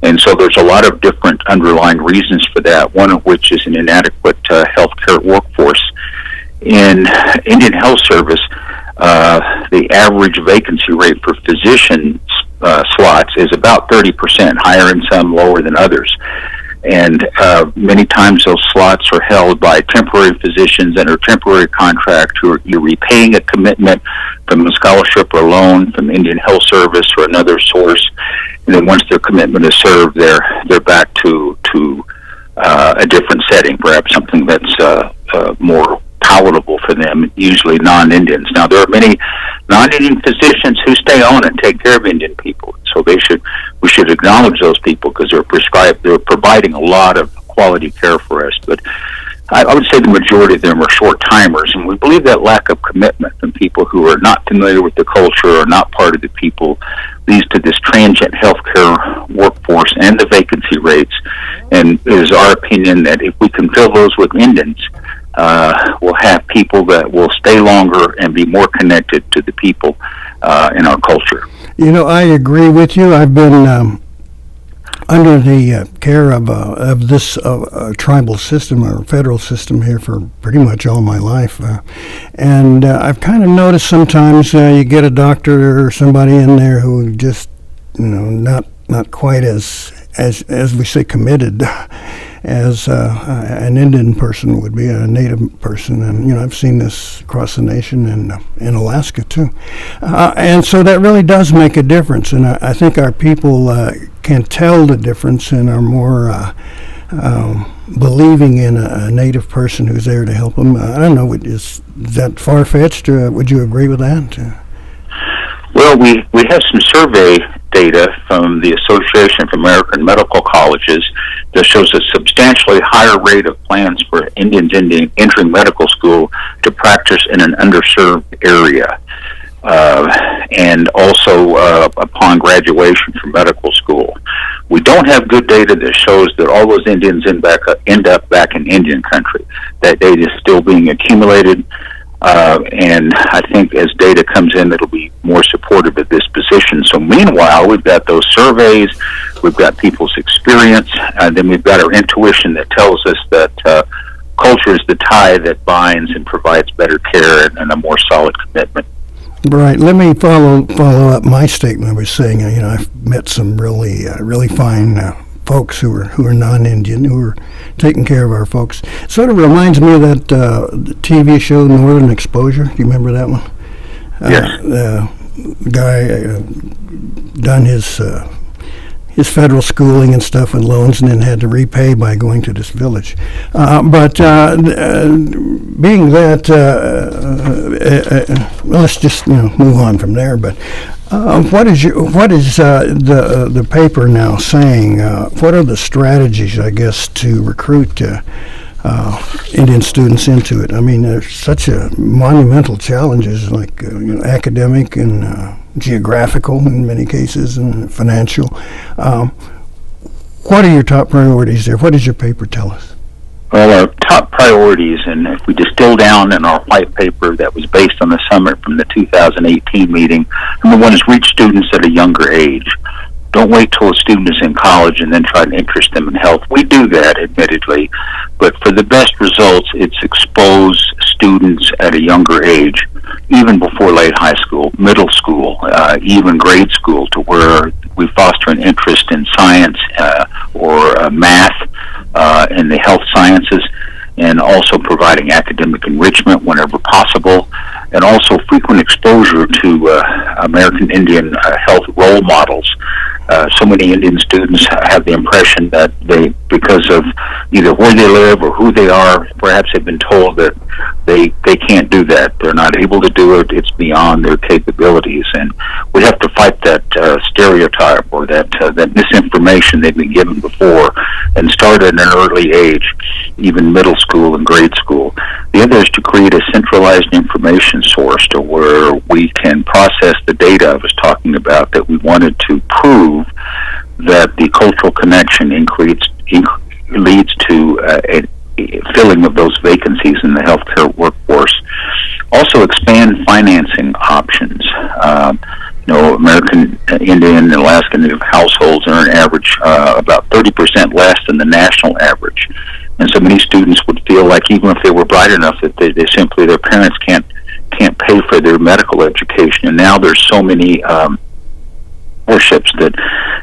And so there's a lot of different underlying reasons for that, one of which is an inadequate healthcare workforce. In Indian Health Service, the average vacancy rate for physician slots is about 30%, higher in some, lower than others. And many times those slots are held by temporary physicians under temporary contract who are you're repaying a commitment from a scholarship or loan from Indian Health Service or another source. And then once their commitment is served, they're back to a different setting, perhaps something that's more palatable for them, usually non-Indians. Now, there are many non-Indian physicians who stay on and take care of Indian people. So we should acknowledge those people because they're providing a lot of quality care for us. But I would say the majority of them are short-timers, and we believe that lack of commitment from people who are not familiar with the culture or not part of the people leads to this transient healthcare workforce and the vacancy rates. And it is our opinion that if we can fill those with Indians, we'll have people that will stay longer and be more connected to the people in our culture. You know, I agree with you. I've been under the care of this tribal system or federal system here for pretty much all my life, and I've kind of noticed sometimes you get a doctor or somebody in there who just, not quite as we say committed as an Indian person would be, a native person. And, I've seen this across the nation and in Alaska, too. And so that really does make a difference. And I think our people can tell the difference and are more believing in a native person who's there to help them. I don't know, is that far-fetched? Would you agree with that? Well, we have some survey data from the Association of American Medical Colleges that shows a substantially higher rate of plans for Indians entering medical school to practice in an underserved area. And also upon graduation from medical school. We don't have good data that shows that all those Indians end up back in Indian country. That data is still being accumulated. And I think as data comes in, it'll be more supportive of this position. So meanwhile, we've got those surveys, we've got people's experience, and then we've got our intuition that tells us that culture is the tie that binds and provides better care and a more solid commitment. Right. Let me follow up my statement. I was saying, I've met some really fine folks who are non-Indian, who are taking care of our folks. Sort of reminds me of that TV show Northern Exposure. Do you remember that one? Yes. The guy done his federal schooling and stuff and loans, and then had to repay by going to this village. But being that, let's just move on from there. But what is the paper now saying? What are the strategies, I guess, to recruit Indian students into it? I mean, there's such a monumental challenges like academic and geographical in many cases and financial. What are your top priorities there? What does your paper tell us? Well, our top priorities, and if we distill down in our white paper that was based on the summit from the 2018 meeting, number one is reach students at a younger age. Don't wait till a student is in college and then try to interest them in health. We do that, admittedly, but for the best results, it's expose students at a younger age, even before late high school, middle school, even grade school, to where we foster an interest in science or math and the health sciences, and also providing academic enrichment whenever possible, and also frequent exposure to American Indian health role models. So many Indian students have the impression that because of either where they live or who they are, perhaps have been told that they can't do that. They're not able to do it. It's beyond their capabilities. And we have to fight that stereotype or that misinformation they've been given before, and start at an early age, even middle school and grade school. The other is to create a centralized information source to where we can process the data I was talking about, that we wanted to prove that the cultural connection leads to a filling of those vacancies in the healthcare workforce. Also expand financing options. American Indian and Alaska Native households earn average about 30% less than the national average. And so many students would feel like even if they were bright enough that they simply, their parents can't pay for their medical education. And now there's so many scholarships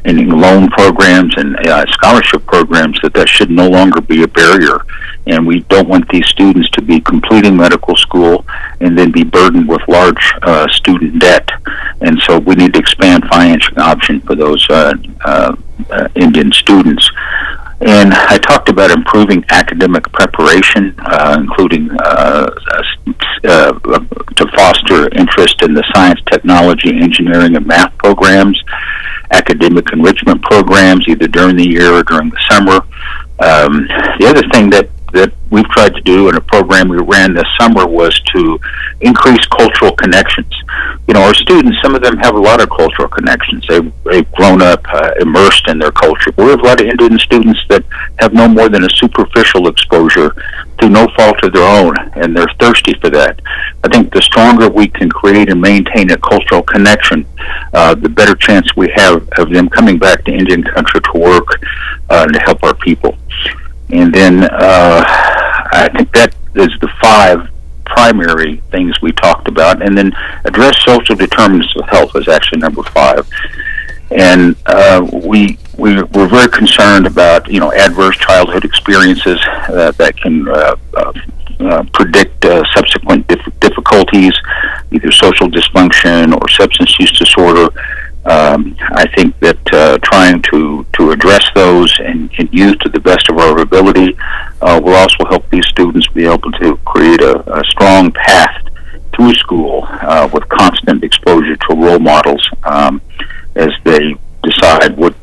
and loan programs and scholarship programs that should no longer be a barrier. And we don't want these students to be completing medical school and then be burdened with large student debt. And so we need to expand financing option for those Indian students. And I talked about improving academic preparation, including to foster interest in the science, technology, engineering, and math programs, academic enrichment programs, either during the year or during the summer. The other thing that we've tried to do in a program we ran this summer was to increase cultural connections. Our students, some of them have a lot of cultural connections. They've grown up immersed in their culture. But we have a lot of Indian students that have no more than a superficial exposure through no fault of their own, and they're thirsty for that. I think the stronger we can create and maintain a cultural connection, the better chance we have of them coming back to Indian country to work and to help our people. And then I think that is the 5 primary things we talked about. And then address social determinants of health is actually number 5. And we're very concerned about adverse childhood experiences that can predict subsequent difficulties, either social dysfunction or substance use disorder. I think that trying to address those and use to the best of our ability will also help these students be able to create a strong path through school with constant exposure to role models as they decide what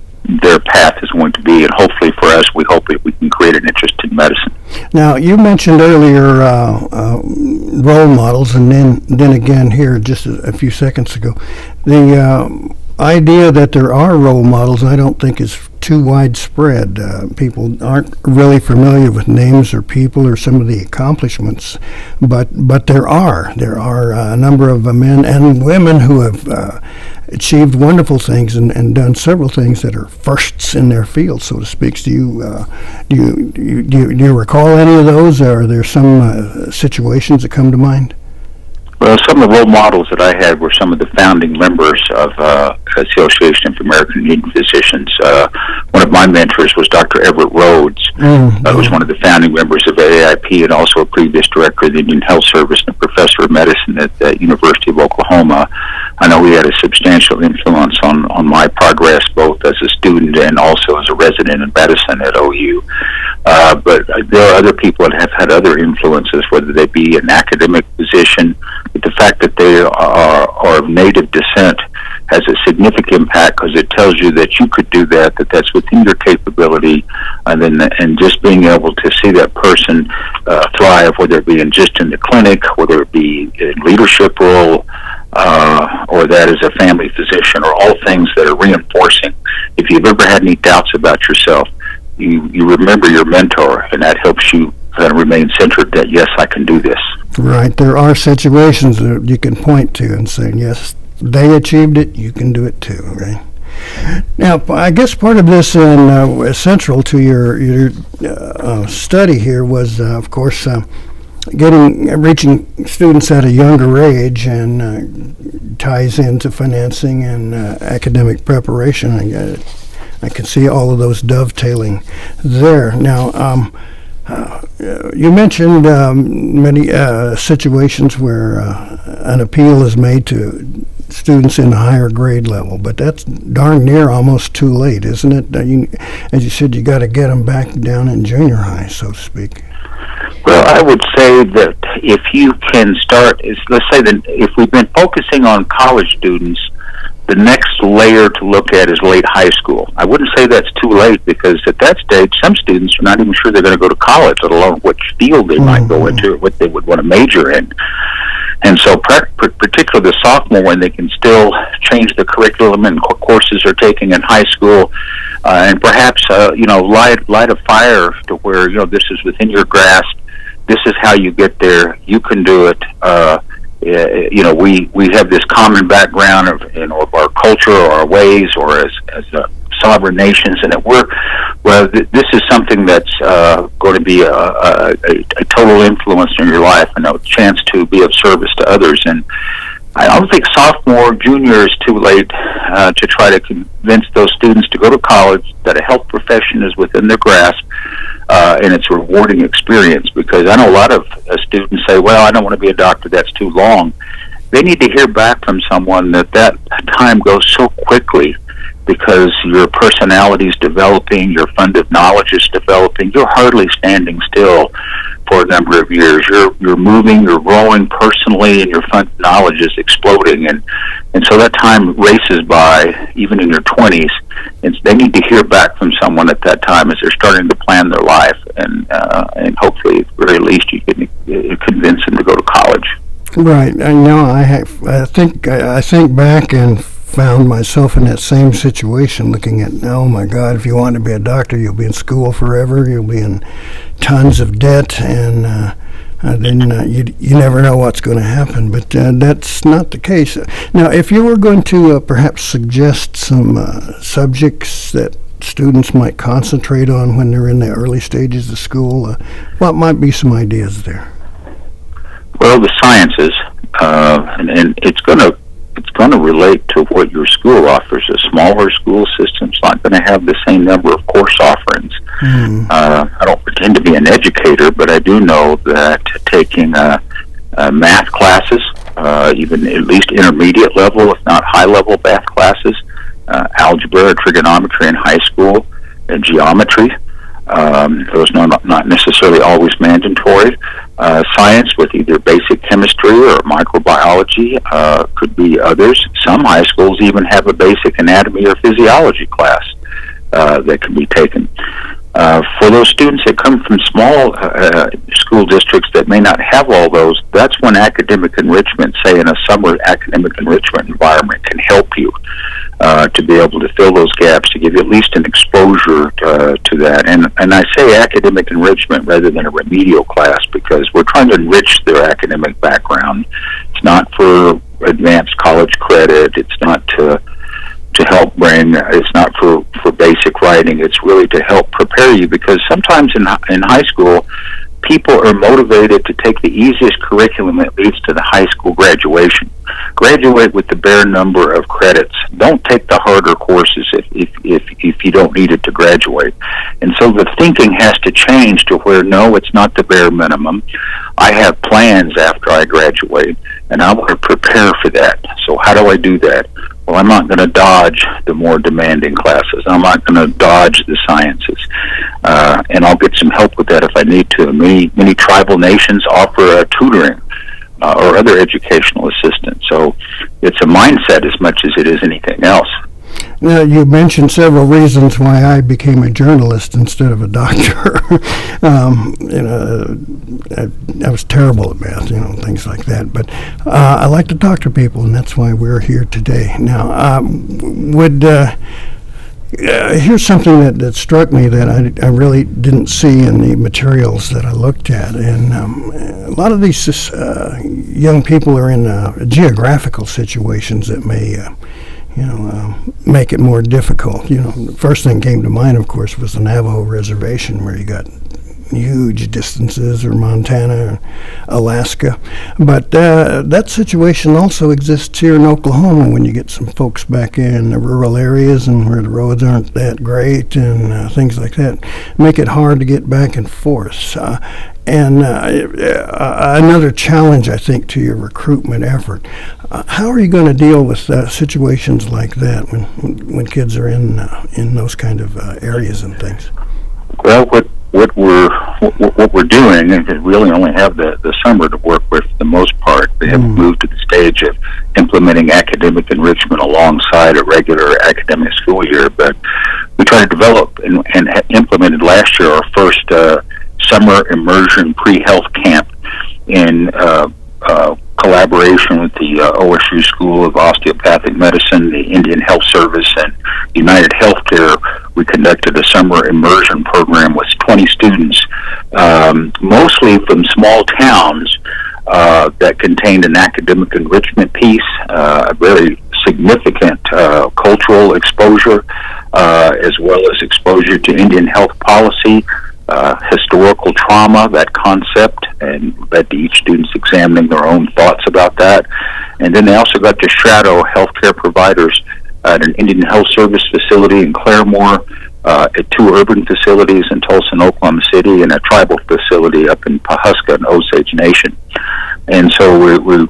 their path is going to be. And hopefully for us, we hope that we can create an interest in medicine. Now, you mentioned earlier role models, and then again here just a few seconds ago, the idea that there are role models I don't think is too widespread. People aren't really familiar with names or people or some of the accomplishments, but there are a number of men and women who have achieved wonderful things and done several things that are firsts in their field, so to speak. Do you recall any of those? Or are there some situations that come to mind? Well, some of the role models that I had were some of the founding members of Association of American Indian Physicians. One of my mentors was Dr. Everett Rhodes, who was one of the founding members of AAIP and also a previous director of the Indian Health Service and a professor of medicine at the University of Oklahoma. I know he had a substantial influence on my progress, both as a student and also as a resident in medicine at OU. But there are other people that have had other influences, whether they be an academic position. But the fact that they are of native descent has a significant impact because it tells you that you could do that's within your capability, and just being able to see that person thrive, whether it be just in the clinic, whether it be in leadership role, or that as a family physician, or all things that are reinforcing. If you've ever had any doubts about yourself, you remember your mentor, and that helps you remain centered that, yes, I can do this. Right. There are situations that you can point to and say, yes, they achieved it, you can do it too, right? Now, I guess part of this and central to your study here was, of course, reaching students at a younger age, and ties into financing and academic preparation. I can see all of those dovetailing there. Now, you mentioned many situations where an appeal is made to students in a higher grade level, but that's darn near almost too late, isn't it? As you said, you got to get them back down in junior high, so to speak. Well, I would say that if you can start, let's say that if we've been focusing on college students, the next layer to look at is late high school. I wouldn't say that's too late, because at that stage, some students are not even sure they're going to go to college, let alone which field they might go into, or what they would want to major in. And so particularly the sophomore, when they can still change the curriculum and courses they're taking in high school, and perhaps, light a fire to where, this is within your grasp. This is how you get there. You can do it. we have this common background of our culture or our ways, or as sovereign nations, and that this is something that's going to be a total influence in your life and a chance to be of service to others. And I don't think sophomore, junior is too late to try to convince those students to go to college, that a health profession is within their grasp, and it's a rewarding experience. Because I know a lot of students say, well, I don't want to be a doctor, that's too long. They need to hear back from someone that time goes so quickly, because your personality is developing, your fund of knowledge is developing. You're hardly standing still for a number of years. You're moving, you're growing personally, and your fund of knowledge is exploding. And so that time races by, even in your 20s. And they need to hear back from someone at that time as they're starting to plan their life. And hopefully, at the very least, you can convince them to go to college. Right. I know. I think back and found myself in that same situation, looking at, oh my God, if you want to be a doctor, you'll be in school forever, you'll be in tons of debt, and then you never know what's going to happen. But that's not the case. Now, if you were going to perhaps suggest some subjects that students might concentrate on when they're in the early stages of school, what might be some ideas there? Well, the sciences, and it's going to relate to what your school offers. A smaller school system's not going to have the same number of course offerings. I don't pretend to be an educator, but I do know that taking math classes, even at least intermediate level, if not high level math classes, algebra, trigonometry in high school, and geometry, those are not necessarily always mandatory. Science with either basic chemistry or microbiology could be others. Some high schools even have a basic anatomy or physiology class that can be taken. For those students that come from small school districts that may not have all those, that's when academic enrichment, say in a summer academic enrichment environment, can help you to be able to fill those gaps, to give you at least an exposure to that. And I say academic enrichment rather than a remedial class, because we're trying to enrich their academic background. It's not for advanced college credit. It's not to help bring, it's not for basic writing. It's really to help prepare you, because sometimes in high school, people are motivated to take the easiest curriculum that leads to the high school graduation. Graduate with the bare number of credits. Don't take the harder courses if you don't need it to graduate. And so the thinking has to change to where, no, it's not the bare minimum. I have plans after I graduate, and I want to prepare for that. So how do I do that? Well, I'm not going to dodge the more demanding classes. I'm not going to dodge the sciences. And I'll get some help with that if I need to. Many tribal nations offer tutoring or other educational assistance. So it's a mindset as much as it is anything else. Now, you mentioned several reasons why I became a journalist instead of a doctor. I was terrible at math, things like that. But I like to talk to people, and that's why we're here today. Now, here's something that struck me that I really didn't see in the materials that I looked at. And a lot of these young people are in geographical situations that may make it more difficult. The first thing came to mind, of course, was the Navajo Reservation, where you got huge distances, or Montana, or Alaska. But that situation also exists here in Oklahoma when you get some folks back in the rural areas and where the roads aren't that great and things like that. Make it hard to get back and forth. And another challenge, I think, to your recruitment effort. How are you going to deal with situations like that when kids are in those kind of areas and things? Well, what we're doing, and we really only have the summer to work with for the most part. They haven't moved to the stage of implementing academic enrichment alongside a regular academic school year, but we tried to develop and implemented last year our first summer immersion pre-health camp in collaboration with the OSU School of Osteopathic Medicine, the Indian Health Service, and United Healthcare. We conducted a summer immersion program with 20 students, mostly from small towns, that contained an academic enrichment piece, a very significant cultural exposure, as well as exposure to Indian health policy, historical trauma, that concept, and led to each student's examining their own thoughts about that. And then they also got to shadow healthcare providers at an Indian Health Service facility in Claremore, at 2 urban facilities in Tulsa and Oklahoma City, and a tribal facility up in Pawhuska and Osage Nation. And so we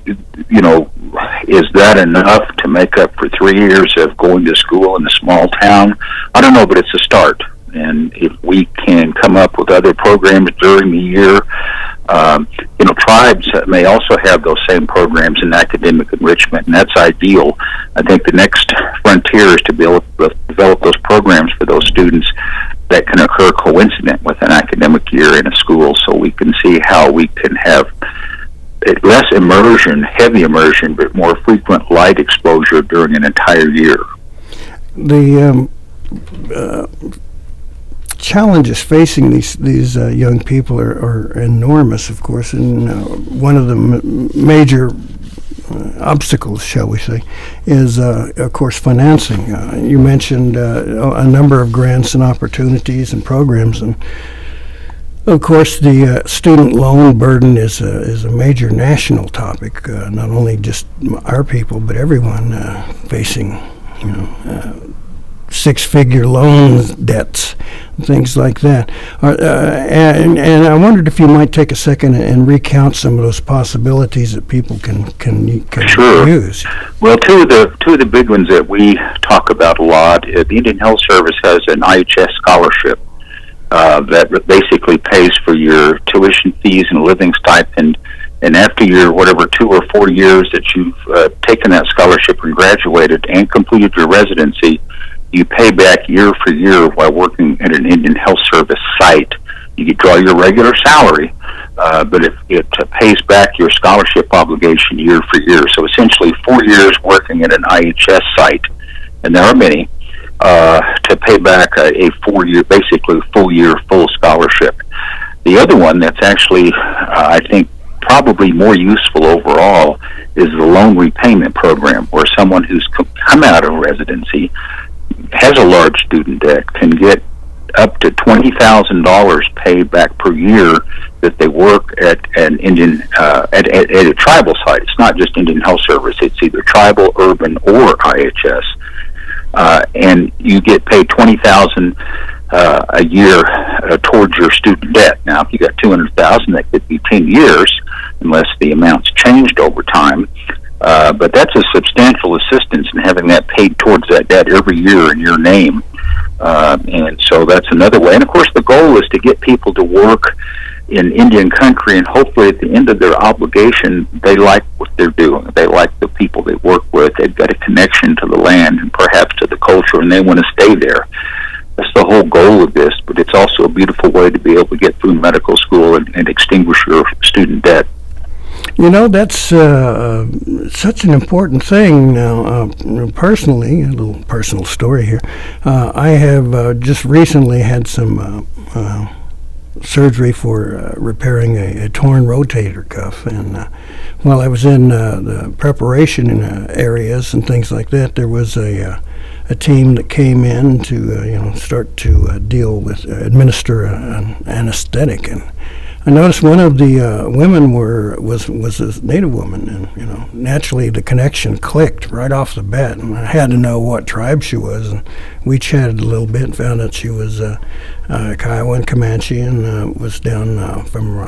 is that enough to make up for 3 years of going to school in a small town? I don't know, but it's a start. And if we can come up with other programs during the year, tribes may also have those same programs in academic enrichment, and that's ideal. I think the next frontier is to be able to develop those programs for those students that can occur coincident with an academic year in a school, so we can see how we can have less immersion, heavy immersion, but more frequent light exposure during an entire year. The challenges facing these young people are enormous, of course, and one of the major obstacles, shall we say, is, of course, financing. You mentioned a number of grants and opportunities and programs, and of course, the student loan burden is a major national topic. Not only just our people, but everyone facing, six-figure loan debts, things like that. And I wondered if you might take a second and recount some of those possibilities that people can Sure. use. Well, two of the big ones that we talk about a lot. The Indian Health Service has an IHS scholarship that basically pays for your tuition fees and living stipend. And after your 2 or 4 years that you've taken that scholarship and graduated and completed your residency, you pay back year for year while working at an Indian Health Service site. You can draw your regular salary, but it pays back your scholarship obligation year for year. So essentially 4 years working at an IHS site, and there are many, to pay back a 4-year, basically full scholarship. The other one that's actually, I think, probably more useful overall is the loan repayment program, where someone who's come out of residency has a large student debt can get up to $20,000 paid back per year that they work at an Indian at a tribal site. It's not just Indian Health Service; it's either tribal, urban, or IHS, and you get paid $20,000 a year towards your student debt. Now, if you got $200,000, that could be 10 years, unless the amount's changed over time. But that's a substantial assistance in having that paid towards that debt every year in your name. And so that's another way. And of course, the goal is to get people to work in Indian country, and hopefully at the end of their obligation, they like what they're doing. They like the people they work with. They've got a connection to the land and perhaps to the culture, and they want to stay there. That's the whole goal of this, but it's also a beautiful way to be able to get through medical school and extinguish your student debt. That's such an important thing now. Personally, a little personal story here. I have just recently had some surgery for repairing a torn rotator cuff, and while I was in the preparation areas and things like that, there was a team that came in to start to administer an anesthetic, and I noticed one of the women was a Native woman, and naturally the connection clicked right off the bat, and I had to know what tribe she was, and we chatted a little bit and found out she was Kiowa and Comanche, and was down from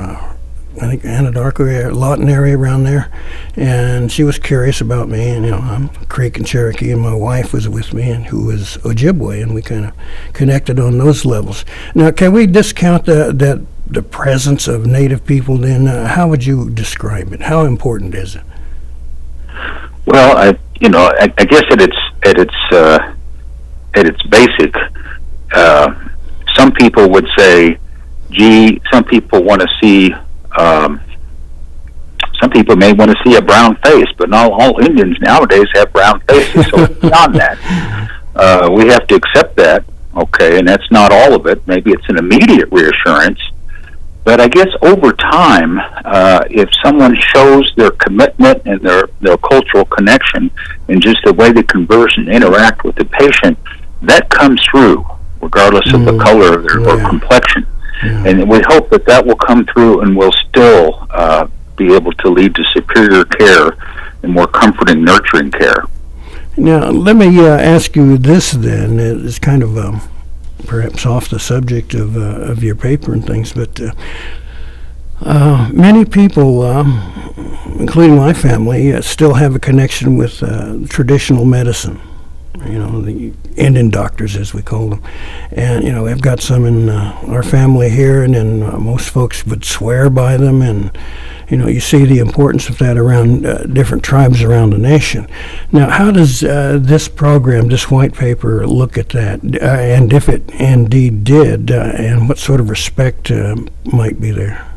I think Anadarko, Lawton area around there, and she was curious about me, and I'm Creek and Cherokee, and my wife was with me, and who was Ojibwe, and we kind of connected on those levels. Now, can we discount the presence of Native people? Then, how would you describe it? How important is it? Well, I guess at its basic, some people would say, gee, some people want to see. Some people may want to see a brown face, but not all Indians nowadays have brown faces. So beyond that, we have to accept that. Okay, and that's not all of it. Maybe it's an immediate reassurance, But I guess over time, if someone shows their commitment and their cultural connection and just the way they converse and interact with the patient, that comes through, regardless of the color of their or complexion. Yeah. And we hope that will come through and will still be able to lead to superior care and more comforting, nurturing care. Now, let me ask you this then. It's kind of perhaps off the subject of your paper and things, but many people, including my family, still have a connection with traditional medicine. You know, the Indian doctors, as we call them. And, you know, we've got some in our family here, and then most folks would swear by them. And, you know, you see the importance of that around different tribes around the nation. Now, how does this program, this white paper, look at that? And if it indeed did, and what sort of respect might be there?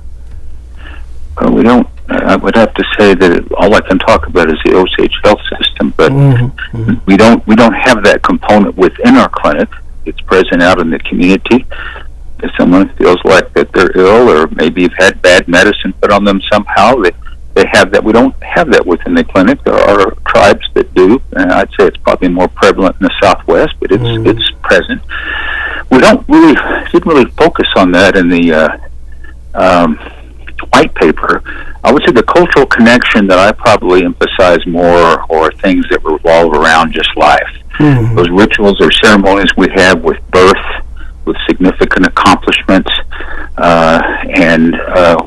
We don't. I would have to say that all I can talk about is the Osage health system, but we don't have that component within our clinic. It's present out in the community. If someone feels like that they're ill or maybe have had bad medicine put on them somehow, they have that. We don't have that within the clinic. There are tribes that do, and I'd say it's probably more prevalent in the Southwest, but it's present. We didn't really focus on that in the white paper. I would say the cultural connection that I probably emphasize more are things that revolve around just life. Those rituals or ceremonies we have with birth, with significant accomplishments, and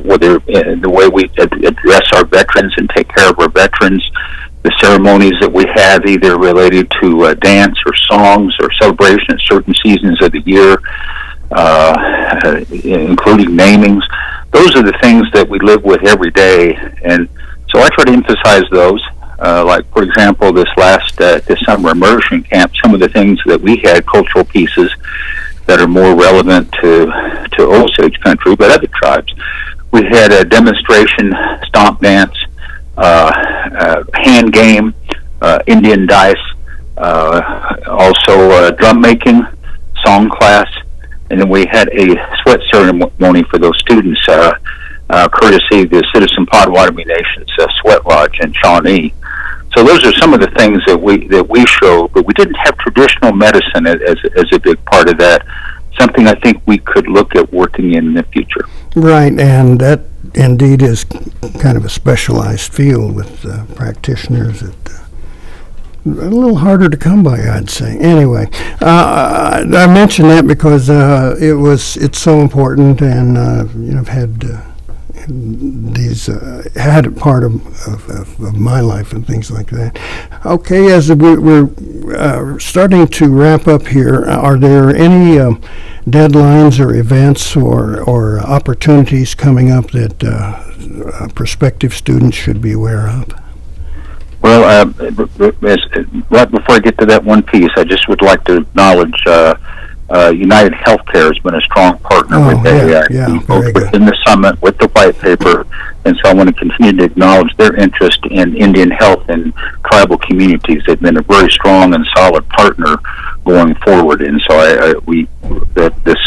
whether the way we address our veterans and take care of our veterans, the ceremonies that we have either related to dance or songs or celebration at certain seasons of the year, including namings. Those are the things that we live with every day, and so I try to emphasize those. Like, for example, this summer immersion camp, some of the things that we had, cultural pieces that are more relevant to Osage country, but other tribes. We had a demonstration, stomp dance, hand game, Indian dice, also drum making, song class, and then we had a sweat ceremony for those students, courtesy of the Citizen Potawatomi Nation's Sweat Lodge in Shawnee. So those are some of the things that we show, but we didn't have traditional medicine as a big part of that. Something I think we could look at working in the future. Right, and that indeed is kind of a specialized field with practitioners that a little harder to come by, I'd say. Anyway, I mentioned that because it's so important, and I've had had it part of my life and things like that. Okay, as we're starting to wrap up here, are there any deadlines or events or opportunities coming up that prospective students should be aware of? Well, right before I get to that one piece, I just would like to acknowledge United Healthcare has been a strong partner with AAIP, both within the summit, with the white paper, and so I want to continue to acknowledge their interest in Indian health and tribal communities. They've been a very strong and solid partner going forward, and so this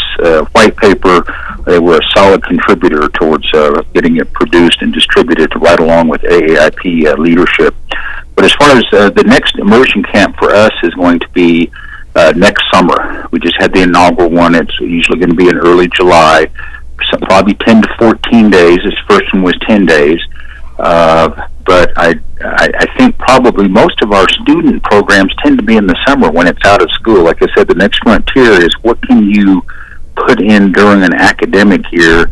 white paper, they were a solid contributor towards getting it produced and distributed right along with AAIP leadership. But as far as the next immersion camp for us is going to be next summer. We just had the inaugural one. It's usually going to be in early July, so probably 10 to 14 days. This first one was 10 days. But I think probably most of our student programs tend to be in the summer when it's out of school. Like I said, the next frontier is what can you put in during an academic year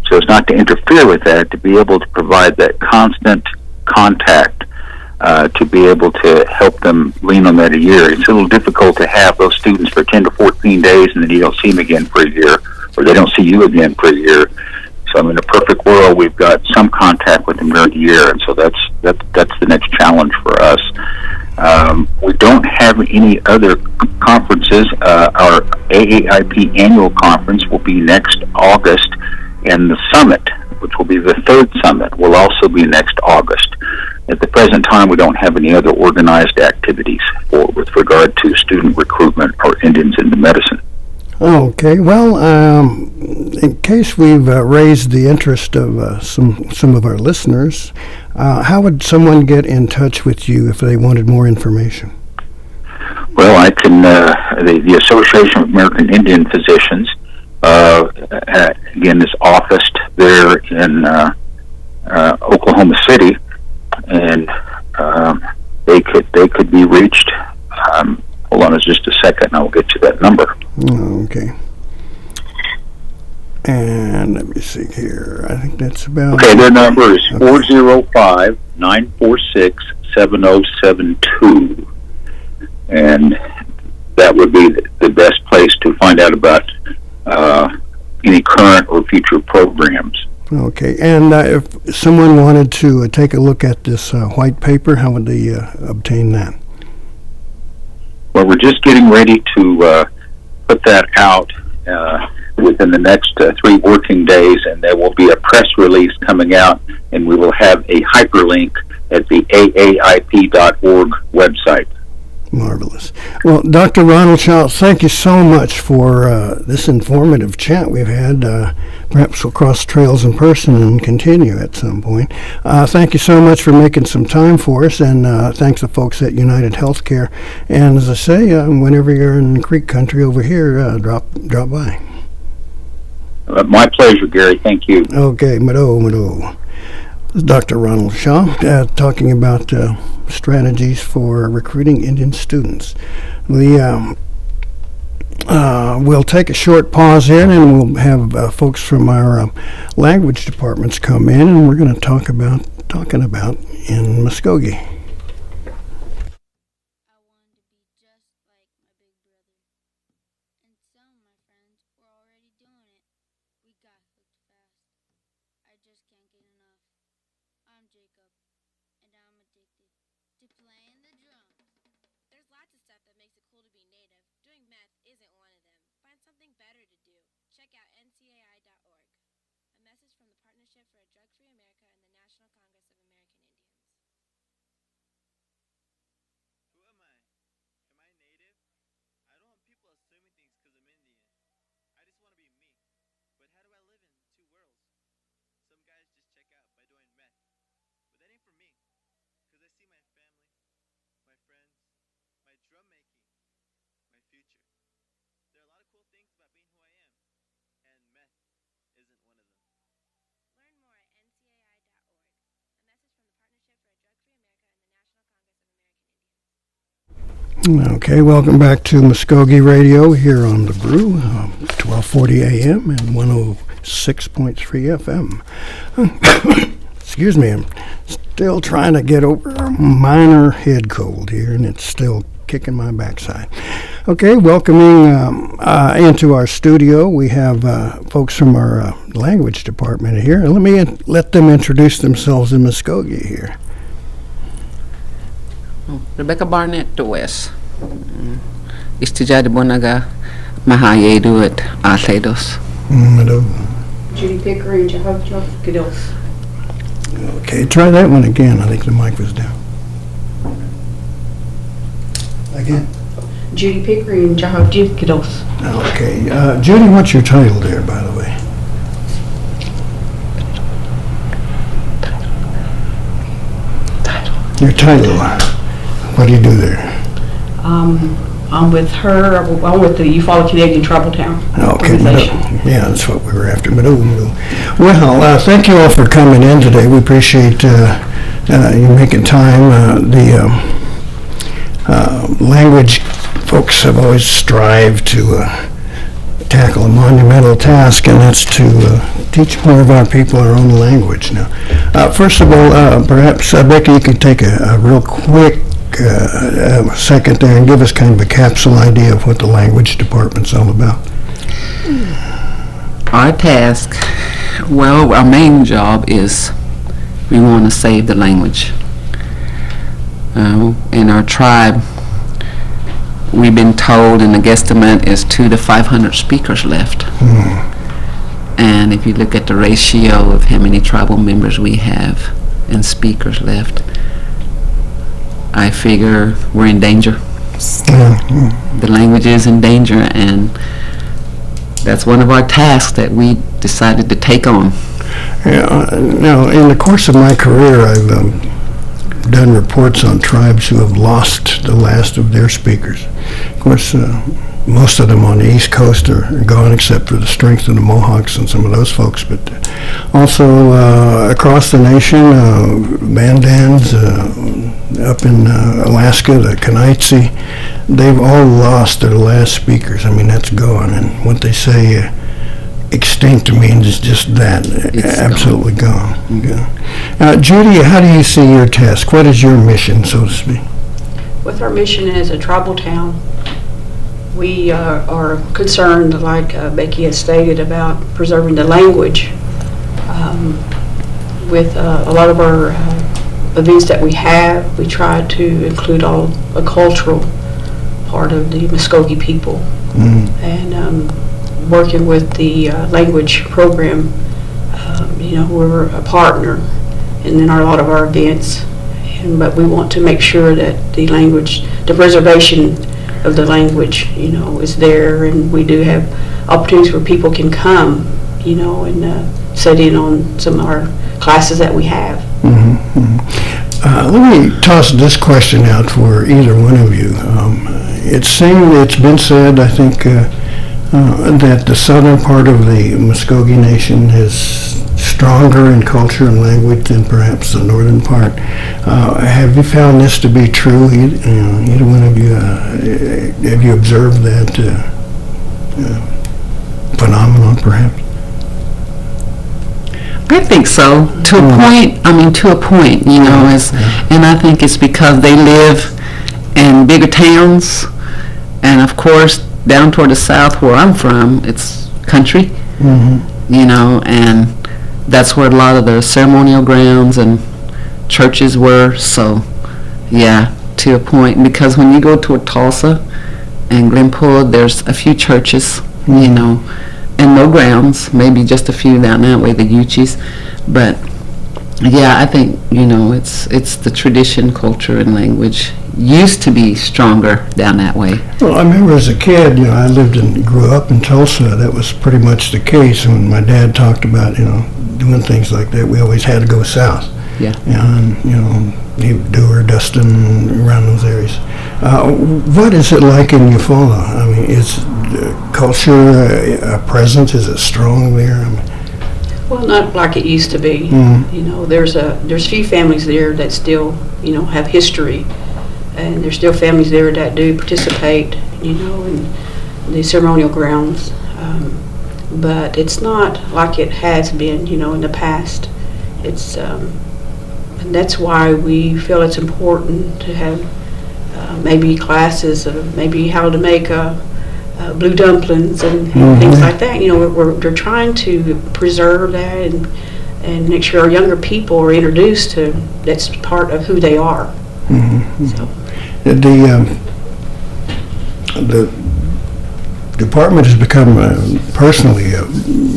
so as not to interfere with that, to be able to provide that constant contact, to be able to help them lean on that a year. It's a little difficult to have those students for 10 to 14 days and then you don't see them again for a year, or they don't see you again for a year. So in a perfect world, we've got some contact with them during the year, and so that's the next challenge for us. We don't have any other conferences. Our AAIP annual conference will be next August, and the summit, which will be the third summit, will also be next August. At the present time, we don't have any other organized activities with regard to student recruitment or Indians into medicine. Okay, well, in case we've raised the interest of some of our listeners, how would someone get in touch with you if they wanted more information? Well, I can, the Association of American Indian Physicians, again, is officed there in Oklahoma City, and they could be reached. Hold on just a second, and I'll get you that number. Okay. And let me see here. I think that's about... Okay, their number is 405-946-7072. And that would be the best place to find out about any current or future programs. Okay, and if someone wanted to take a look at this white paper, how would they obtain that? Well, we're just getting ready to put that out within the next 3 working days, and there will be a press release coming out, and we will have a hyperlink at the AAIP.org website. Marvelous. Well, Dr. Ronald Shaw, thank you so much for this informative chat we've had. Perhaps we'll cross trails in person and continue at some point. Thank you so much for making some time for us, and thanks to folks at United Healthcare. And as I say, whenever you're in Creek Country over here, drop by. My pleasure, Gary. Thank you. Okay, Mado. This is Dr. Ronald Shaw talking about strategies for recruiting Indian students. We'll take a short pause here, and we'll have folks from our language departments come in, and we're going to talking about in Mvskoke. Okay, welcome back to Mvskoke Radio here on The Brew, 1240 AM and 106.3 FM. Excuse me, I'm still trying to get over a minor head cold here, and it's still kicking my backside. Okay, welcoming into our studio, we have folks from our language department here. Let me let them introduce themselves in Mvskoke here. Rebecca Barnett to West. Istijad Bonaga Mahayedu at Athedos. Judy Pickering, Jahavjo Kidos. Okay, try that one again. I think the mic was down. Again? Judy Pickering, Jahavjo Kidos. Okay, Judy, what's your title there, by the way? Your title. What do you do there? I'm with her. I'm with the Eufaula Canadian Tribal Town organization. Yeah, that's what we were after. Well, thank you all for coming in today. We appreciate you making time. The language folks have always strived to tackle a monumental task, and that's to teach more of our people our own language. Now, first of all, perhaps, Becky, you could take a real quick second there and give us kind of a capsule idea of what the language department's all about. Our task, well, our main job is we want to save the language. In our tribe, we've been told, and the guesstimate is 200 to 500 speakers left. And if you look at the ratio of how many tribal members we have and speakers left, I figure we're in danger. The language is in danger, and that's one of our tasks that we decided to take on. Yeah, now, in the course of my career, I've done reports on tribes who have lost the last of their speakers. Of course, most of them on the East Coast are gone, except for the strength of the Mohawks and some of those folks. But also across the nation, Bandans up in Alaska, the Kanaitse, they've all lost their last speakers. I mean, that's gone. And what they say, extinct means just that, It's absolutely gone. Judy, how do you see your task? What is your mission, so to speak? With our mission as a tribal town, we are concerned, like Becky has stated, about preserving the language. With a lot of our events that we have, we try to include all a cultural part of the Mvskoke people. And working with the language program, we're a partner in a lot of our events. But we want to make sure that the language, the preservation of the language, is there, and we do have opportunities where people can come, and sit in on some of our classes that we have. Let me toss this question out for either one of you. It's been said, I think, that the southern part of the Mvskoke Nation is stronger in culture and language than perhaps the northern part. Have you found this to be true? Either one of you, have you observed that phenomenon, perhaps? I think so. To a point, and I think it's because they live in bigger towns, and of course, down toward the south where I'm from, it's country, and that's where a lot of the ceremonial grounds and churches were. So, yeah, to a point, because when you go toward Tulsa and Glenpool, there's a few churches, and no grounds, maybe just a few down that way, the Uchis. But yeah, I think it's the tradition, culture, and language used to be stronger down that way. Well, I remember as a kid, I lived and grew up in Tulsa. That was pretty much the case. When my dad talked about doing things like that, we always had to go south. Yeah. And Dewar, Dustin, around those areas. What is it like in Eufaula? I mean, is culture a presence? Is it strong there? Well, not like it used to be. There's few families there that still, have history, and there's still families there that do participate, in the ceremonial grounds. But it's not like it has been, in the past. It's and that's why we feel it's important to have maybe classes of maybe how to make blue dumplings and things like that. We're trying to preserve that and make sure our younger people are introduced to that's part of who they are. So. The department has become personally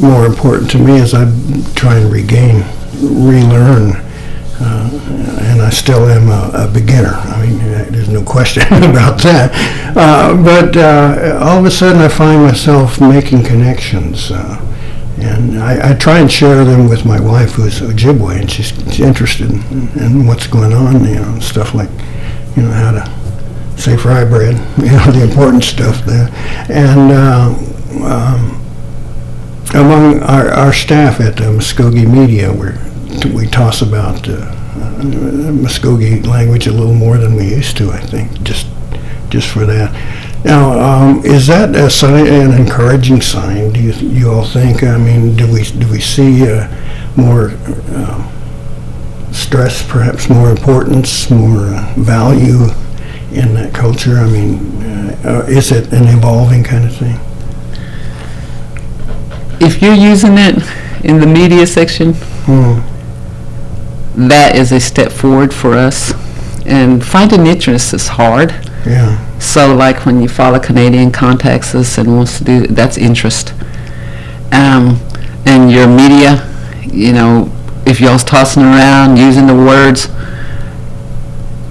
more important to me as I try and relearn, and I still am a beginner. I mean, there's no question about that. But all of a sudden I find myself making connections, and I try and share them with my wife, who's Ojibwe, and she's interested in what's going on, stuff like, how to say fry bread, the important stuff there. And among our staff at Mvskoke Media, we toss about Mvskoke language a little more than we used to, I think, just for that. Now, is that a sign, an encouraging sign? Do you all think? I mean, do we see more stress, perhaps more importance, more value in that culture? I mean, is it an evolving kind of thing? If you're using it in the media section, that is a step forward for us. And finding interest is hard. Yeah. So like when Eufaula Canadian contacts us and wants to do, that's interest. And your media, if y'all's tossing around using the words,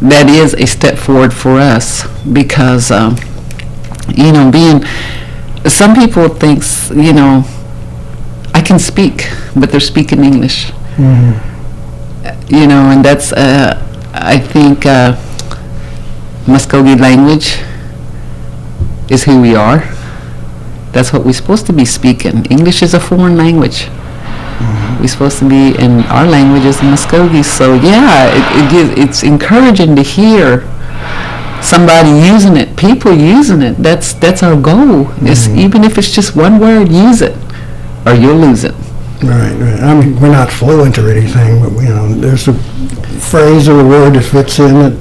that is a step forward for us because, some people thinks, I can speak, but they're speaking English. And that's, I think, Mvskoke language is who we are. That's what we're supposed to be speaking. English is a foreign language. We're supposed to be, in our language is Mvskoke. So yeah, it's encouraging to hear somebody using it, people using it. That's our goal. Is even if it's just one word, use it, or you'll lose it. Right. I mean, we're not fluent or anything, but there's a phrase or a word that fits in it.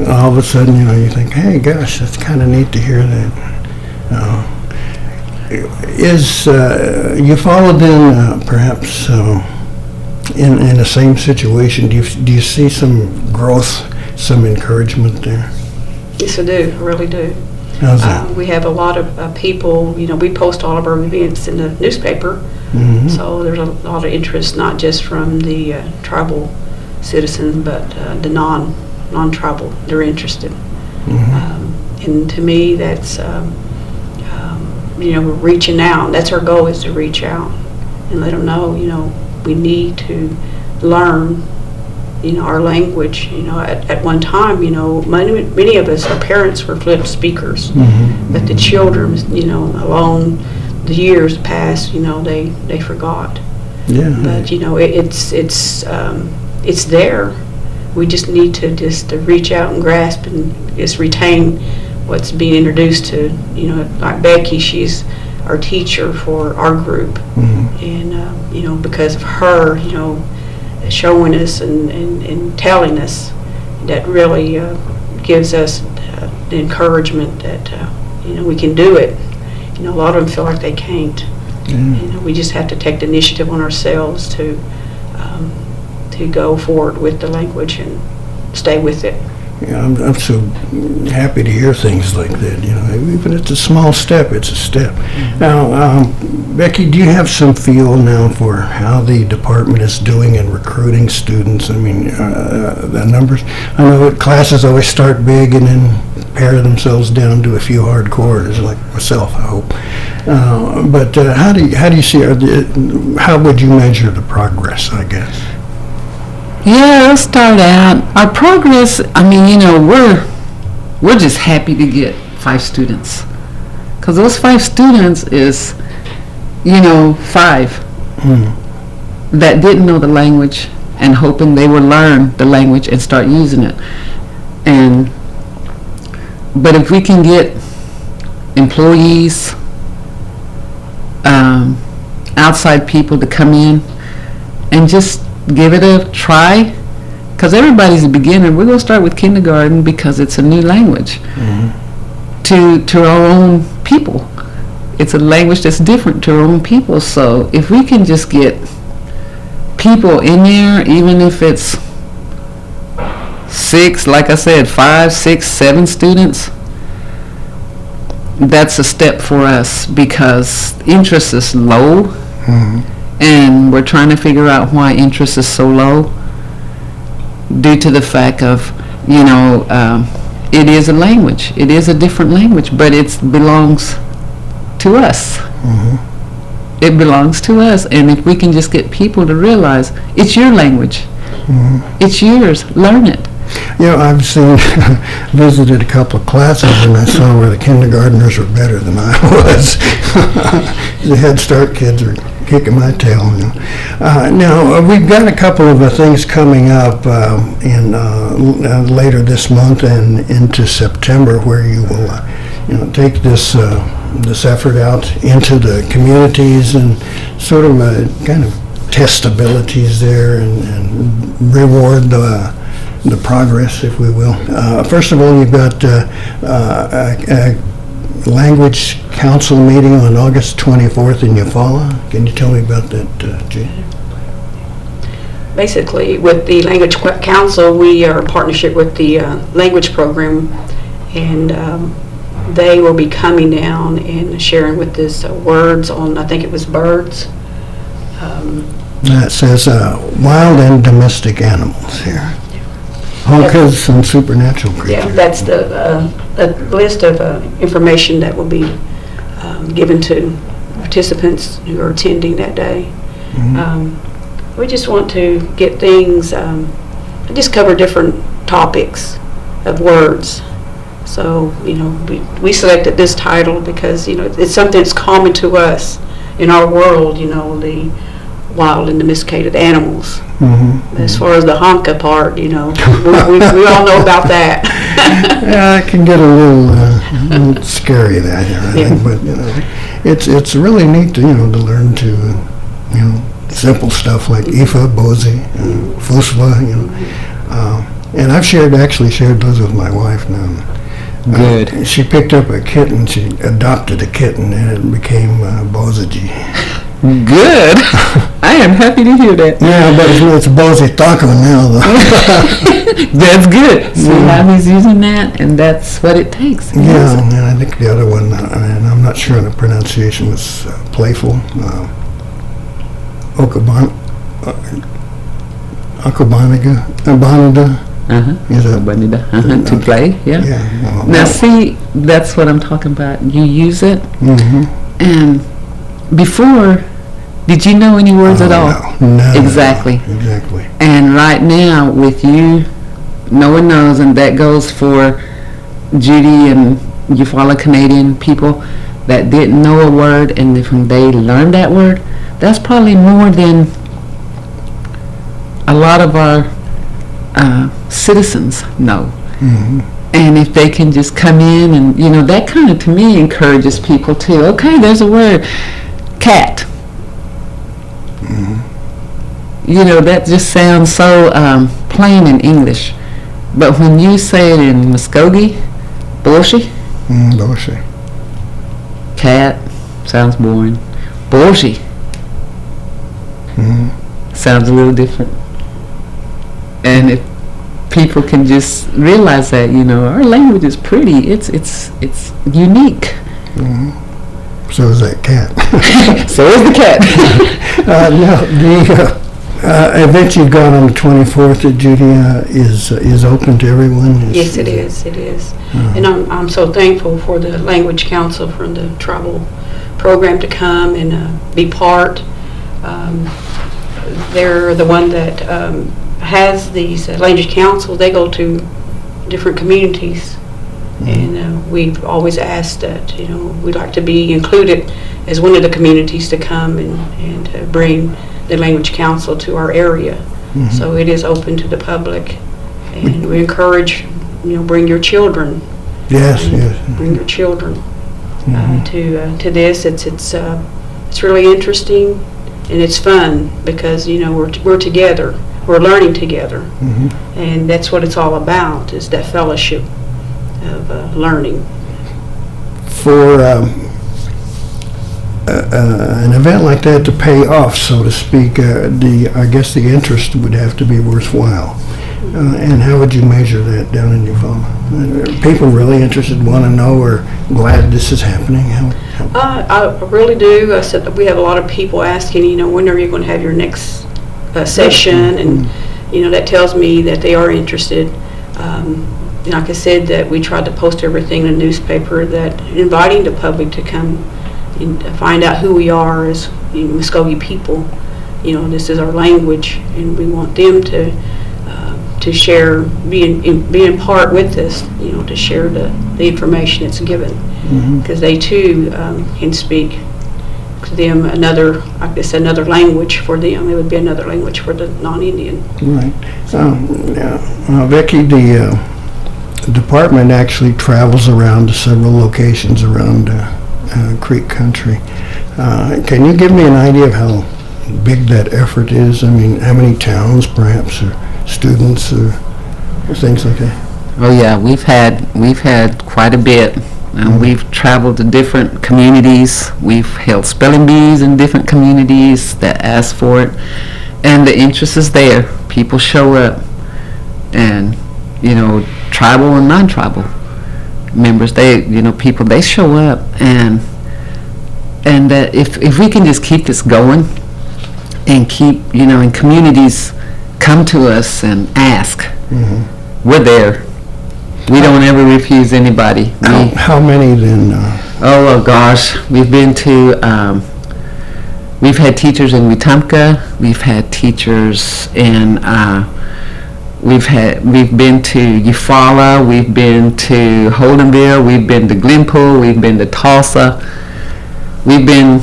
All of a sudden, you think, hey, gosh, that's kind of neat to hear that. Is Eufaula then perhaps in the same situation? Do you see some growth, some encouragement there? Yes, I do. I really do. How's that? We have a lot of people, we post all of our events in the newspaper, so there's a lot of interest, not just from the tribal citizens, but the non-tribal. They're interested. And to me, that's, we're reaching out. That's our goal, is to reach out and let them know, we need to learn our language. At one time, many of us, our parents were fluent speakers, but the children, along the years past, they forgot. Yeah. But it's there. We just need to reach out and grasp and just retain what's being introduced to. Like Becky, she's our teacher for our group, and because of her, showing us and telling us, that really gives us the encouragement that we can do it. A lot of them feel like they can't. We just have to take the initiative on ourselves to go forward with the language and stay with it. Yeah, I'm so happy to hear things like that. Even if it's a small step, it's a step. Now, Becky, do you have some feel now for how the department is doing in recruiting students? I mean, the numbers. I know classes always start big and then pare themselves down to a few hardcores, like myself, I hope. But how do you see? How would you measure the progress, I guess? Yeah, let's start out. Our progress, we're just happy to get 5 students. Because those 5 students is, 5 that didn't know the language and hoping they would learn the language and start using it. But if we can get employees, outside people to come in and just give it a try, because everybody's a beginner. We're going to start with kindergarten because it's a new language to our own people. It's a language that's different to our own people. So if we can just get people in there, even if it's 6, like I said, 5, 6, 7 students, that's a step for us, because interest is low. And we're trying to figure out why interest is so low, due to the fact of, it is a language. It is a different language, but it belongs to us. It belongs to us. And if we can just get people to realize it's your language, it's yours, learn it. I've visited a couple of classes, and I saw where the kindergartners were better than I was. The Head Start kids are kicking my tail. Now, we've got a couple of things coming up in later this month and into September, where you will take this effort out into the communities and sort of kind of test abilities there and reward the progress, if we will. First of all, you've got a language council meeting on August 24th in Eufaula. Can you tell me about that, Jane? Basically, with the Language Council, we are in partnership with the language program, and they will be coming down and sharing with us words on, I think it was birds. That says wild and domestic animals here. Honkers and supernatural creatures. Yeah, that's the list of information that will be given to participants who are attending that day. We just want to get things, just cover different topics of words. So, we selected this title because, it's something that's common to us in our world, the wild and domesticated animals. As far as the honka part, we all know about that. Yeah, it can get a little scary that I think, but it's really neat to to learn to simple stuff like Ifa, Bozi, Fuswa, and I've actually shared those with my wife now. Good. She picked up a kitten. She adopted a kitten, and it became Bozaji. Good. I am happy to hear that. Yeah, but it's Bozi Taco now, though. That's good. So now he's using that, and that's what it takes. Yeah, and I think the other one, and I'm not sure the pronunciation was playful. Abanada. To play, yeah. Now see, that's what I'm talking about. You use it, and before, did you know any words at all? No. Exactly. Exactly. And right now, with you, no one knows, and that goes for Judy and Eufaula Canadian people that didn't know a word, and if they learned that word, that's probably more than a lot of our citizens know. And if they can just come in and that kind of, to me, encourages people too. Okay, there's a word, cat. That just sounds so plain in English, but when you say it in Mvskoke, Borshi, Borshi. Cat sounds boring. Borshi sounds a little different. And if people can just realize that, our language is pretty. It's unique. So is that cat. So is the cat. Now, the event you've got on the 24th at Judy is open to everyone? Yes, it is. It is. And I'm so thankful for the Language Council, for the tribal program to come and be part. They're the one that has these language councils. They go to different communities, and we've always asked that we'd like to be included as one of the communities to come and bring the language council to our area. So it is open to the public, and we encourage bring your children. Yes. Bring your children to this. It's really interesting, and it's fun because we're together. We're learning together, and that's what it's all about, is that fellowship of learning. For an event like that to pay off, so to speak, I guess the interest would have to be worthwhile. And how would you measure that down in Eufaula? Are people really interested, want to know, or glad this is happening? I really do. I said that we have a lot of people asking, when are you going to have your next session, and that tells me that they are interested. Like I said, that we tried to post everything in the newspaper, that inviting the public to come and find out who we are as Mvskoke people. This is our language, and we want them to share, be in part with us, to share the information that's given, because they too can speak to them another language for them. It would be another language for the non-Indian. Right. Vicki, the department actually travels around to several locations around Creek Country. Can you give me an idea of how big that effort is? I mean, how many towns, perhaps, or students, or things like that? Oh yeah, we've had quite a bit. We've traveled to different communities. We've held spelling bees in different communities that ask for it, and the interest is there. People show up, and tribal and non-tribal members, people, they show up, and that if we can just keep this going and keep, in communities come to us and ask, we're there. We don't ever refuse anybody. How many then? Oh gosh, we've been to. We've had teachers in Wetumpka. We've had teachers in. We've been to Eufaula. We've been to Holdenville. We've been to Glenpool. We've been to Tulsa. We've been,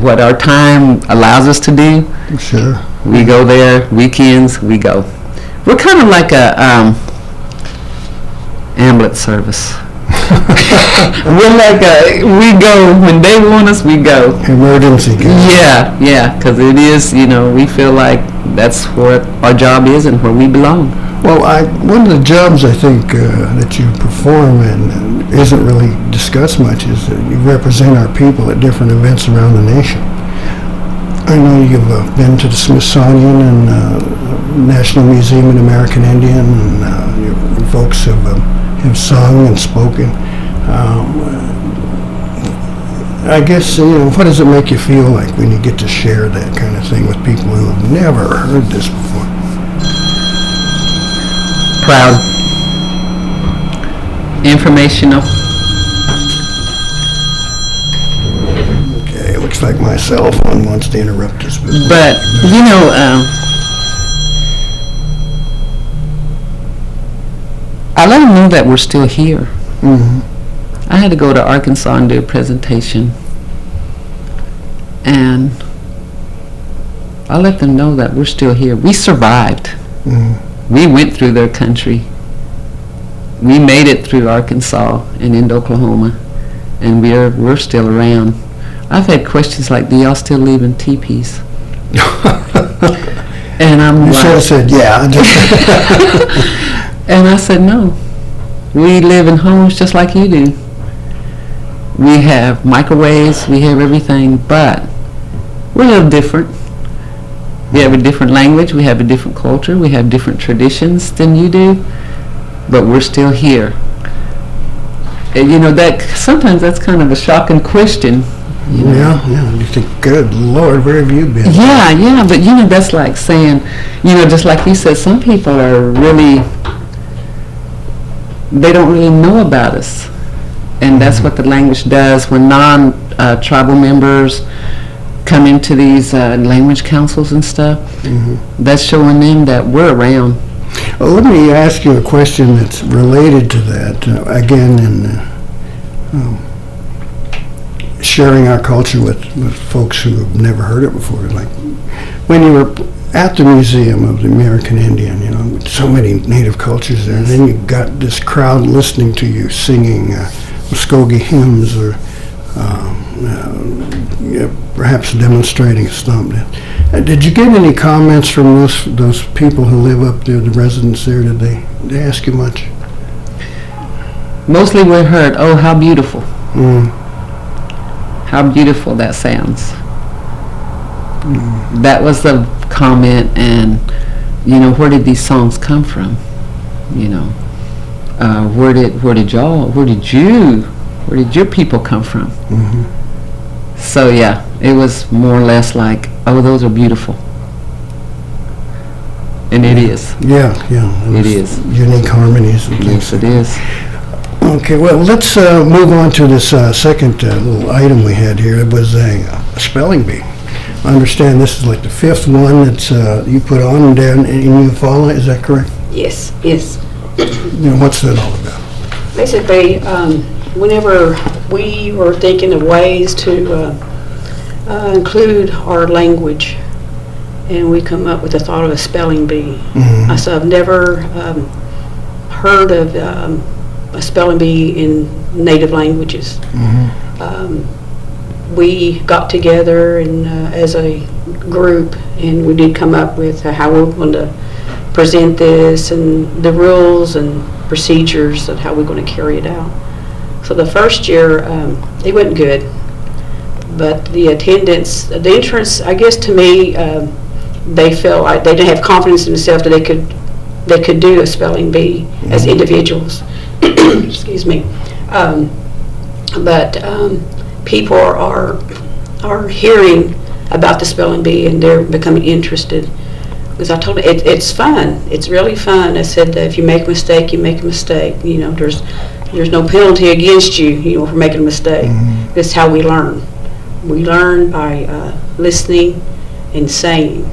what our time allows us to do. Sure. We go there. Weekends, we go. We're kind of like a ambulance service. We're like we go when they want us. We go. Emergency care. Yeah, because it is. We feel like that's what our job is and where we belong. Well, one of the jobs I think that you perform and isn't really discussed much is that you represent our people at different events around the nation. I know you've been to the Smithsonian and National Museum of American Indian, and your folks have sung and spoken. I guess, what does it make you feel like when you get to share that kind of thing with people who have never heard this before? Proud. Informational. Okay, it looks like my cell phone wants to interrupt us. But, I let them know that we're still here. Mm-hmm. I had to go to Arkansas and do a presentation, and I let them know that we're still here. We survived. Mm-hmm. We went through their country. We made it through Arkansas and into Oklahoma, and we're still around. I've had questions like, do y'all still live in teepees? And I'm You like, should have said, yeah. and I said, no. We live in homes just like you do. We have microwaves, we have everything, but we're a little different. We have a different language, we have a different culture, we have different traditions than you do, but we're still here. And that sometimes that's kind of a shocking question. Yeah. You think, good Lord, where have you been? Yeah, but that's like saying, just like you said, some people are really, they don't really know about us. And that's what the language does when non-tribal members come into these language councils and stuff. Mm-hmm. That's showing them that we're around. Well, let me ask you a question that's related to that. Again, in sharing our culture with folks who have never heard it before. Like when you were at the Museum of the American Indian, with so many native cultures there, and then you got this crowd listening to you singing Mvskoke hymns or perhaps demonstrating something. Did you get any comments from those people who live up there, the residents there? Did they ask you much? Mostly we heard, oh, how beautiful. Mm. How beautiful that sounds. That was the comment, and where did these songs come from? Where did your people come from? Mm-hmm. So yeah, it was more or less like, oh, those are beautiful. And it is. Yeah. It is. Unique harmonies and things. Yes, it is. Okay, well, let's move on to this second little item we had here. It was a spelling bee. I understand this is like the fifth one that's you put on down in Eufaula, is that correct? Yes. What's that all about? Basically, whenever we were thinking of ways to include our language, and we come up with the thought of a spelling bee. Mm-hmm. So I've never heard of a spelling bee in native languages. Mm-hmm. We got together and as a group, and we did come up with how we're going to present this and the rules and procedures of how we're going to carry it out. So the first year, it went good, but the attendance, the entrance, I guess to me, they felt like they didn't have confidence in themselves that they could do a spelling bee as individuals. Excuse me. But people are hearing about the spelling bee, and they're becoming interested. because I told her it's fun. It's really fun. I said that if you make a mistake, you make a mistake. There's no penalty against you, for making a mistake. Mm-hmm. That's how we learn. We learn by listening and saying.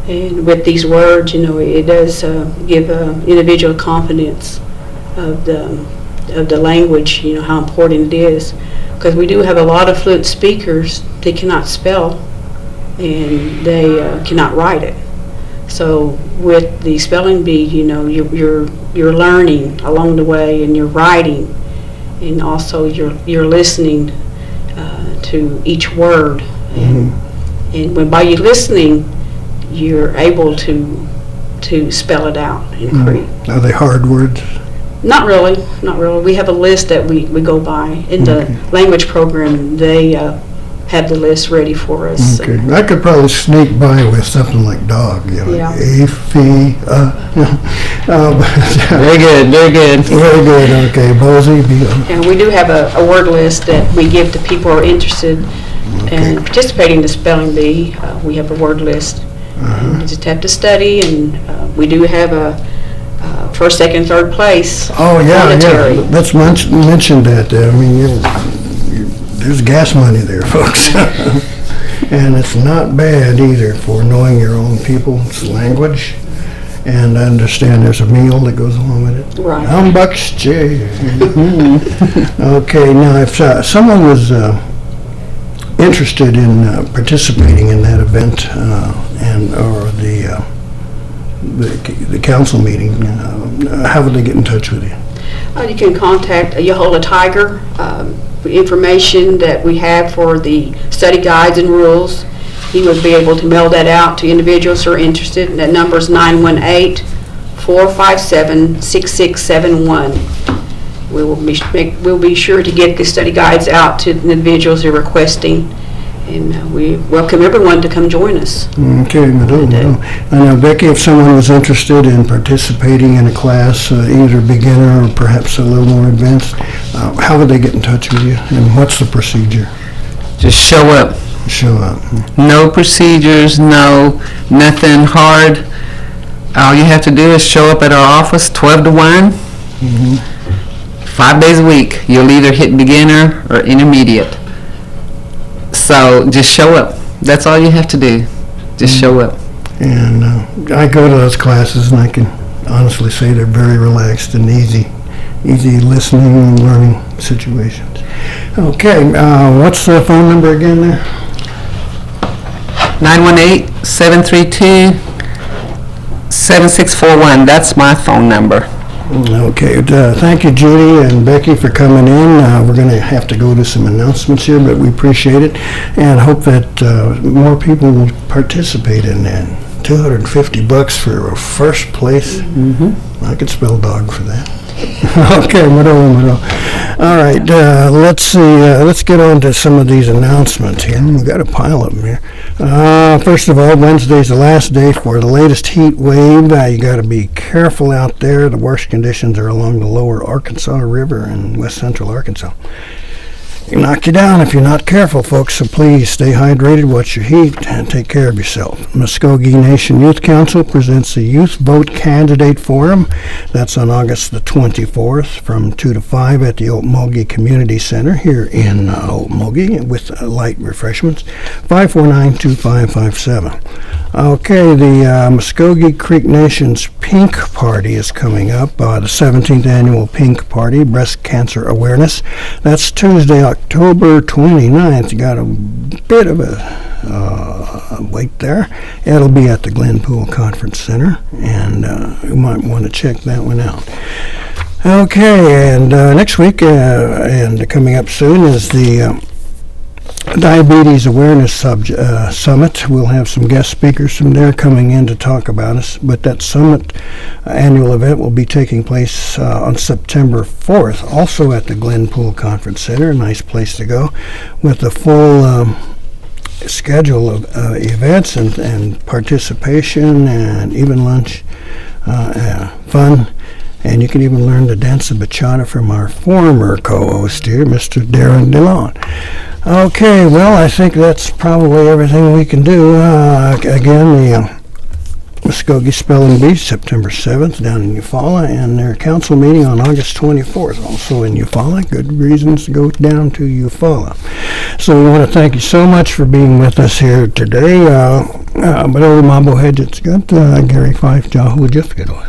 And with these words, it does give individual confidence of the language, how important it is. Because we do have a lot of fluent speakers that cannot spell and they cannot write it. So with the spelling bee, you're learning along the way, and you're writing, and also you're listening to each word. And when by you listening, you're able to spell it out and create. Are they hard words? Not really. We have a list that we go by. In the language program, they have the list ready for us. Okay. I could probably sneak by with something like dog, Yeah. A-fee, Very good, very good. Very good, okay. Bosey, And we do have a word list that we give to people who are interested in participating in the spelling bee. We have a word list. You just have to study, and we do have a first, second, third place. Oh, yeah, monetary. yeah. Let's mention that. I mean, there's gas money there, folks. And it's not bad either for knowing your own people's language. And I understand there's a meal that goes along with it. Right. Okay, now if someone was interested in participating in that event or the council meeting, how would they get in touch with you? You can contact Eufaula Tiger. Information that we have for the study guides and rules, he would be able to mail that out to individuals who are interested. And that number is 918-457-6671. We'll be sure to get the study guides out to the individuals who are requesting, and we welcome everyone to come join us. Okay, Madam. I know, Becky, if someone was interested in participating in a class, either beginner or perhaps a little more advanced, how would they get in touch with you, and what's the procedure? Just show up. Show up. No procedures, nothing hard. All you have to do is show up at our office 12 to 1, 5 days a week. You'll either hit beginner or intermediate. So just show up. That's all you have to do. Just show up. And I go to those classes, and I can honestly say they're very relaxed and easy listening and learning situations. Okay, what's the phone number again there? 918-732-7641. That's my phone number. Okay, thank you, Judy and Becky, for coming in. We're going to have to go to some announcements here, but we appreciate it and hope that more people will participate in that. $250 for a first place. I could spell dog for that. Okay, Madonna. All right, let's see. Let's get on to some of these announcements here. We've got a pile of them here. First of all, Wednesday's the last day for the latest heat wave. You got to be careful out there. The worst conditions are along the lower Arkansas River in west central Arkansas. It'll knock you down if you're not careful, folks, so please stay hydrated, watch your heat, and take care of yourself. Muskogee Nation Youth Council presents the Youth Vote Candidate Forum. That's on August the 24th from 2 to 5 at the Okmulgee Community Center here in Okmulgee with light refreshments, 549-2557. Okay, the Mvskoke Creek Nation's Pink Party is coming up, the 17th Annual Pink Party, Breast Cancer Awareness. That's Tuesday, October 29th. You got a bit of a wait there. It'll be at the Glenpool Conference Center, and you might want to check that one out. Okay, and next week, and coming up soon, is the Diabetes Awareness Summit. We'll have some guest speakers from there coming in to talk about us, but that summit annual event will be taking place on September 4th, also at the Glenpool Conference Center, a nice place to go, with a full schedule of events and participation and even lunch, fun. And you can even learn to dance the bachata from our former co-host here, Mr. Darren DeLon. Okay, well, I think that's probably everything we can do. Again, the Mvskoke Spelling Bee, September 7th down in Eufaula, and their council meeting on August 24th, also in Eufaula. Good reasons to go down to Eufaula. So we want to thank you so much for being with us here today. But over Marblehead, it's got Gary Fife, Jahu, Jeff Giddle.